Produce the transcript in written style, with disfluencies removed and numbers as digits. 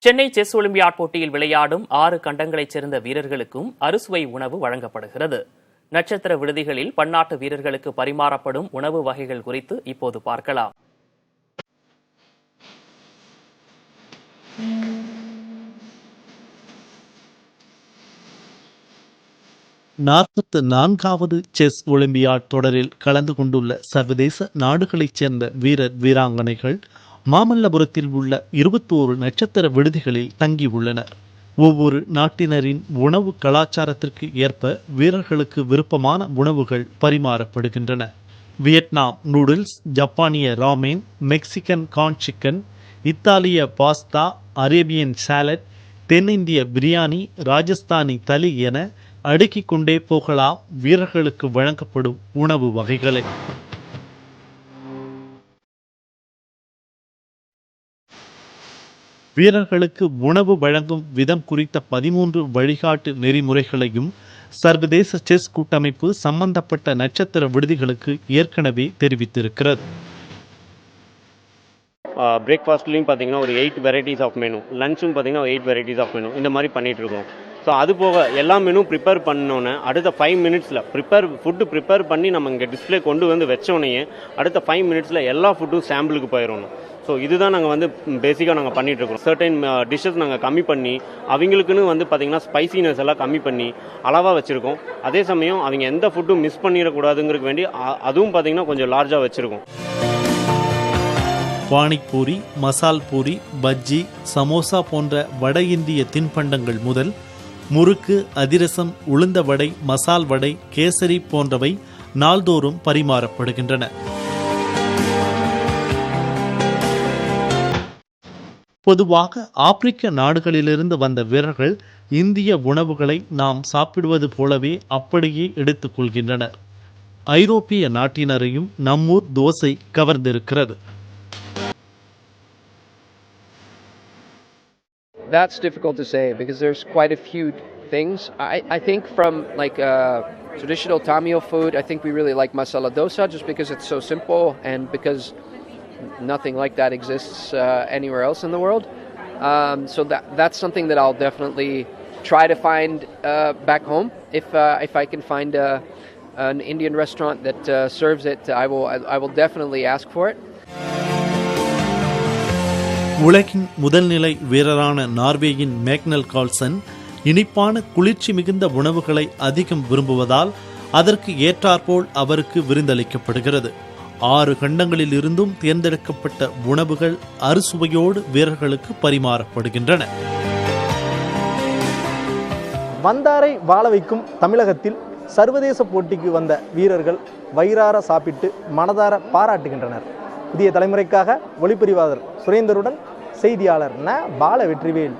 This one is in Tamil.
சென்னை செஸ் ஒலிம்பியாட் போட்டியில் விளையாடும் 6 கண்டங்களைச் சேர்ந்த வீரர்களுக்கும் அறுசுவை உணவு வழங்கப்படுகிறது. நட்சத்திர விடுதிகளில் பன்னாட்டு வீரர்களுக்கு பரிமாறப்படும் உணவு வகைகள் குறித்து இப்போது பார்க்கலாம். நான்காவது செஸ் ஒலிம்பியாட் தொடரில் கலந்து கொண்டுள்ள சர்வதேச நாடுகளைச் சேர்ந்த வீரர் வீராங்கனைகள் மாமல்லபுரத்தில் உள்ள 21 நட்சத்திர விடுதிகளில் தங்கியுள்ளனர். ஒவ்வொரு நாட்டினரின் உணவு கலாச்சாரத்திற்கு ஏற்ப வீரர்களுக்கு விருப்பமான உணவுகள் பரிமாறப்படுகின்றன. வியட்நாம் நூடுல்ஸ், ஜப்பானிய ராமென், மெக்சிகன் கார்ன் சிக்கன், இத்தாலிய பாஸ்தா, அரேபியன் சாலட், தென்னிந்திய பிரியாணி, ராஜஸ்தானி தலி என அடுக்கிக் கொண்டே போகலாம் வீரர்களுக்கு வழங்கப்படும் உணவு வகைகளை. வீரர்களுக்கு உணவு வழங்கும் விதம் குறித்த 13 வழிகாட்டு நெறிமுறைகளையும் சர்வதேச செஸ் கூட்டமைப்பு சம்பந்தப்பட்ட நட்சத்திர விடுதிகளுக்கு ஏற்கனவே தெரிவித்திருக்கிறது. பிரேக்ஃபாஸ்ட்லையும் பார்த்தீங்கன்னா ஒரு 8 வெரைட்டிஸ் ஆஃப் மெனு, லஞ்சும் பார்த்தீங்கன்னா 8 வெரைட்டிஸ் ஆஃப் மெனு இந்த மாதிரி பண்ணிகிட்ருக்கோம். ஸோ அது போக எல்லா மெனு ப்ரிப்பேர் பண்ணோன்னே அடுத்த 5 மினிட்ஸில் ஃபுட்டு ப்ரிப்பேர் பண்ணி நம்ம இங்கே டிஸ்பிளே கொண்டு வந்து வச்சோடனே அடுத்த 5 மினிட்ஸில் எல்லா ஃபுட்டும் சாம்பிளுக்கு போயிடணும். ஸோ இதுதான் நாங்கள் வந்து பேசிக்காக நாங்கள் பண்ணிகிட்ருக்கோம். சர்டைன் டிஷ்ஷஸ் நாங்கள் கம்மி பண்ணி அவங்களுக்குன்னு வந்து பார்த்திங்கன்னா ஸ்பைசினஸ் எல்லாம் கம்மி பண்ணி அளவாக வச்சுருக்கோம். அதே சமயம் அவங்க எந்த ஃபுட்டும் மிஸ் பண்ணிடக்கூடாதுங்கிறதுக்கு வேண்டி அதுவும் பார்த்திங்கன்னா கொஞ்சம் லார்ஜாக வச்சுருக்கோம். பானிபூரி, மசால் பூரி, பஜ்ஜி, சமோசா போன்ற வட இந்திய தின்பண்டங்கள் முதல் முறுக்கு, அதிரசம், உளுந்த வடை, மசால் வடை, கேசரி போன்றவை நாள்தோறும் பரிமாறப்படுகின்றன. பொதுவாக ஆப்பிரிக்க நாடுகளிலிருந்து வந்த வீரர்கள் இந்திய உணவுகளை நாம் சாப்பிடுவது போலவே அப்படியே எடுத்துக் கொள்கின்றனர். ஐரோப்பிய நாட்டினரையும் நம்மூர் dosa கவர்ந்திருக்கிறது. That's difficult to say because there's quite a few things. I think from like traditional Tamil food, I think we really like masala dosa just because it's so simple and because nothing like that exists anywhere else in the world. So that's something that I'll definitely try to find back home. If I can find an Indian restaurant that serves it, I will definitely ask for it. உலகின் முதல் நிலை வீரரான நார்வேயின் மேக்னல் கார்ல்சன் இனிப்பான குளிர்ச்சி மிகுந்த உணவுகளை அதிகம் விரும்புவதால் அதற்கு ஏற்றாற்போல் அவருக்கு விருந்தளிக்கப்படுகிறது. 6 கண்டங்களில் இருந்தும் தேர்ந்தெடுக்கப்பட்ட உணவுகள் அறுசுவையோடு வீரர்களுக்கு பரிமாறப்படுகின்றன. வந்தாரை வாழ வைக்கும் தமிழகத்தில் சர்வதேச போட்டிக்கு வந்த வீரர்கள் வயிறார சாப்பிட்டு மனதார பாராட்டுகின்றனர். புதிய தலைமுறைக்காக ஒளிப்பதிவாளர் சுரேந்தருடன் செய்தியாளர் பால வெற்றிவேல்.